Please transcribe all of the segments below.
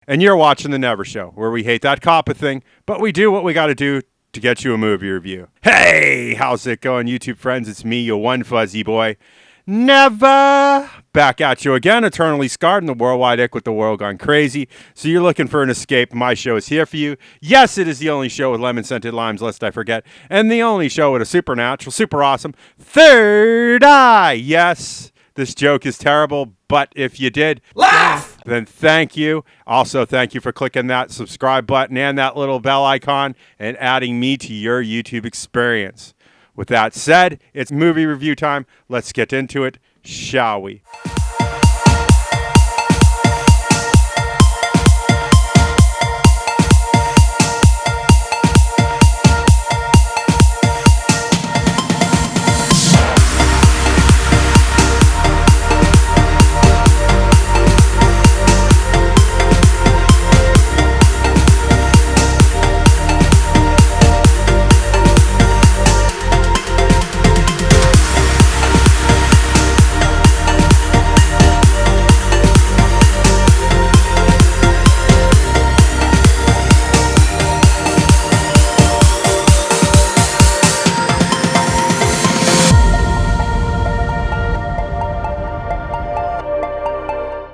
And you're watching The Never Show, where we hate that coppa thing, but we do what we got to do to get you a movie review. Hey, how's it going, YouTube friends? It's me, your one fuzzy boy. Never back at you again, eternally scarred in the worldwide ick with the world gone crazy. So you're looking for an escape. My show is here for you. Yes, it is the only show with lemon-scented limes, lest I forget, and the only show with a supernatural, super awesome third eye. Yes, this joke is terrible, but if you did laugh, then thank you. Also, thank you for clicking that subscribe button and that little bell icon and adding me to your YouTube experience. With that said, it's movie review time. Let's get into it, shall we?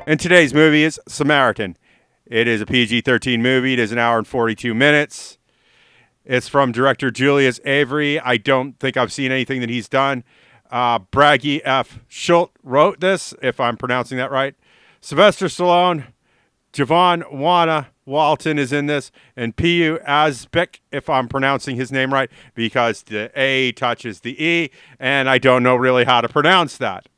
And today's movie is Samaritan. It is a PG-13 movie. It is an hour and 42 minutes. It's from director Julius Avery. I don't think I've seen anything that he's done. Bragi F. Schut wrote this, if I'm pronouncing that right. Sylvester, Stallone, Javon, Walton is in this, and Pilou Asbæk, if I'm pronouncing his name right, because the A touches the E, and I don't know really how to pronounce that.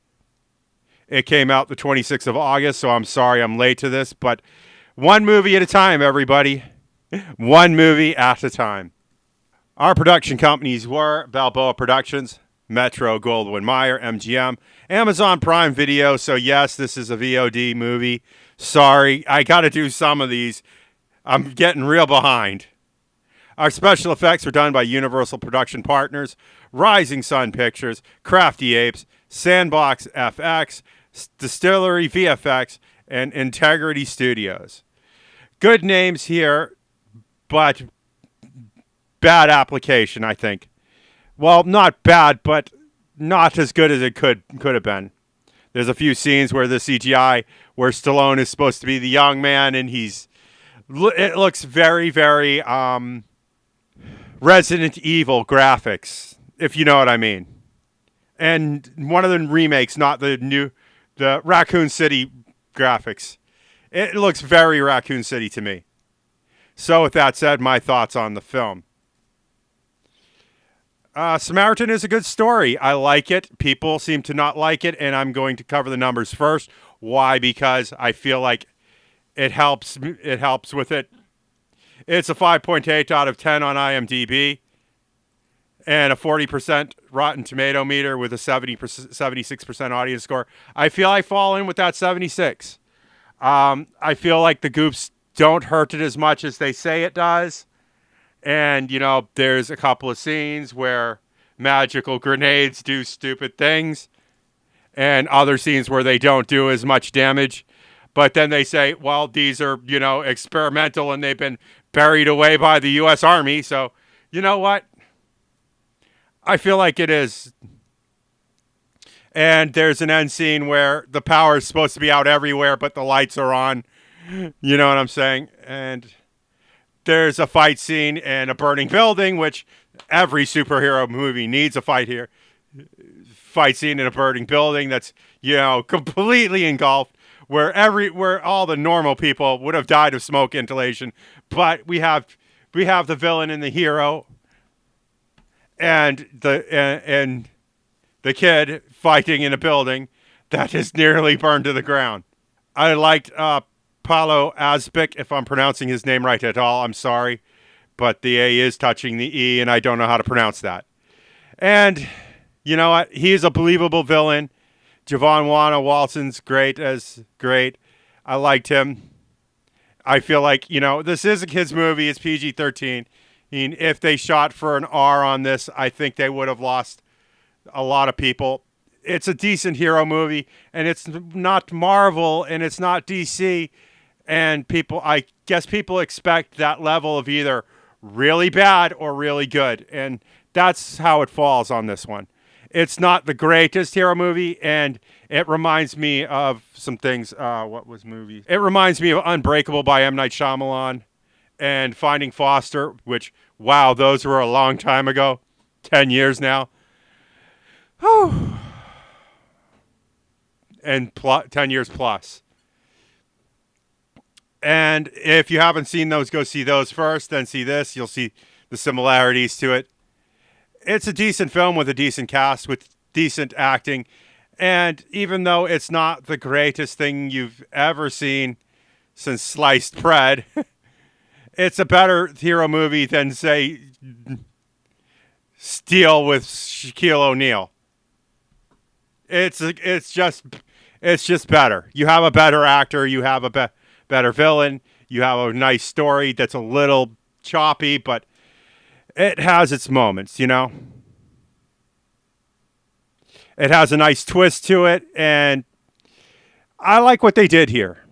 It came out the 26th of August, so I'm sorry I'm late to this, but one movie at a time, everybody. One movie at a time. Our production companies were Balboa Productions, Metro Goldwyn Mayer, MGM, Amazon Prime Video, so yes, this is a VOD movie. Sorry, I got to do some of these. I'm getting real behind. Our special effects were done by Universal Production Partners, Rising Sun Pictures, Crafty Apes, Sandbox FX, Distillery VFX, and Integrity Studios. Good names here, but bad application, I think. Well, not bad, but not as good as it could have been. There's a few scenes where the CGI, where Stallone is supposed to be the young man, and it looks very, very Resident Evil graphics, if you know what I mean. And one of the remakes, not the Raccoon City graphics. It looks very Raccoon City to me. So with that said, my thoughts on the film. Samaritan is a good story. I like it. People seem to not like it, and I'm going to cover the numbers first. Why? Because I feel like it helps. It helps with it. It's a 5.8 out of 10 on IMDb. And a 40% Rotten Tomato meter with a 76% audience score. I feel I fall in with that 76. I feel like the goofs don't hurt it as much as they say it does. And, you know, there's a couple of scenes where magical grenades do stupid things. And other scenes where they don't do as much damage. But then they say, well, these are, you know, experimental and they've been buried away by the U.S. Army. So, you know what? I feel like it is. And there's an end scene where the power is supposed to be out everywhere, but the lights are on. You know what I'm saying? And there's a fight scene in a burning building, which every superhero movie needs a fight here. Fight scene in a burning building that's, you know, completely engulfed, where all the normal people would have died of smoke inhalation. But we have the villain and the hero. And the kid fighting in a building that is nearly burned to the ground. I liked Pilou Asbæk, if I'm pronouncing his name right at all. I'm sorry, but the A is touching the E, and I don't know how to pronounce that. And you know what? He's a believable villain. Javon Walton's great. I liked him. I feel like, you know, this is a kid's movie. It's PG-13. And if they shot for an R on this, I think they would have lost a lot of people. It's a decent hero movie, and it's not Marvel, and it's not DC, And I guess people expect that level of either really bad or really good. And that's how it falls on this one. It's not the greatest hero movie, and it reminds me of some things. What was movie? It reminds me of Unbreakable by M. Night Shyamalan and Finding Foster, which, wow, those were a long time ago. 10 years now. Whew. And 10 years plus. And if you haven't seen those, go see those first, then see this. You'll see the similarities to it. It's a decent film with a decent cast, with decent acting. And even though it's not the greatest thing you've ever seen since sliced bread, it's a better hero movie than, say, Steel with Shaquille O'Neal. It's just better. You have a better actor. You have a better villain. You have a nice story that's a little choppy, but it has its moments, you know? It has a nice twist to it, and I like what they did here.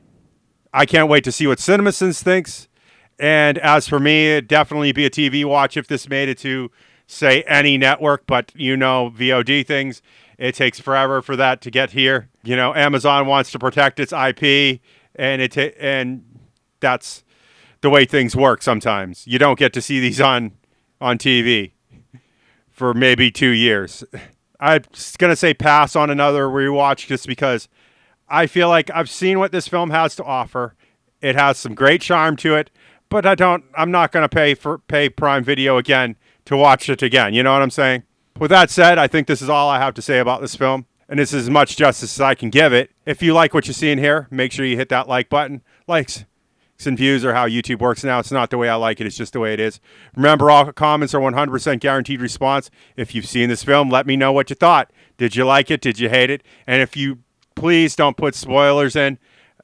I can't wait to see what CinemaSins thinks. And as for me, it'd definitely be a TV watch if this made it to, say, any network, but you know, VOD things, it takes forever for that to get here. You know, Amazon wants to protect its IP, and that's the way things work sometimes. You don't get to see these on TV for maybe 2 years. I'm going to say pass on another rewatch just because I feel like I've seen what this film has to offer. It has some great charm to it, but I'm not going to pay Prime Video again to watch it again. You know what I'm saying? With that said, I think this is all I have to say about this film, and this is as much justice as I can give it. If you like what you're seeing here, make sure you hit that like button. Likes and views are how YouTube works now. It's not the way I like it. It's just the way it is. Remember, all comments are 100% guaranteed response. If you've seen this film, let me know what you thought. Did you like it? Did you hate it? And if you please don't put spoilers in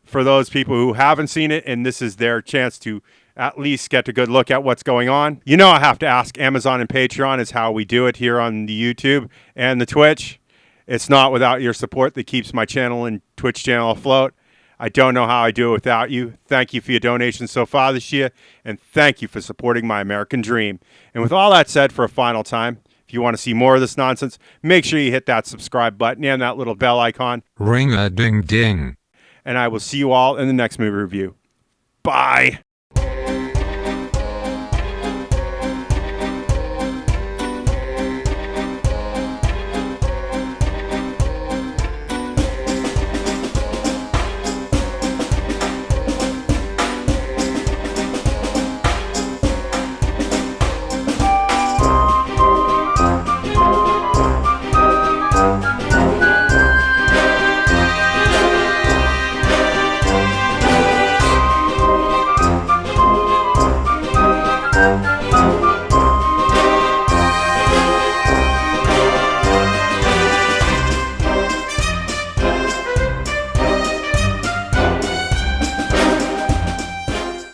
for those people who haven't seen it, and this is their chance to at least get a good look at what's going on. You know, I have to ask. Amazon and Patreon is how we do it here on the YouTube and the Twitch. It's not without your support that keeps my channel and Twitch channel afloat. I don't know how I do it without you. Thank you for your donations so far this year, and thank you for supporting my American dream. And with all that said, for a final time, if you want to see more of this nonsense, make sure you hit that subscribe button and that little bell icon. Ring-a-ding-ding. And I will see you all in the next movie review. Bye.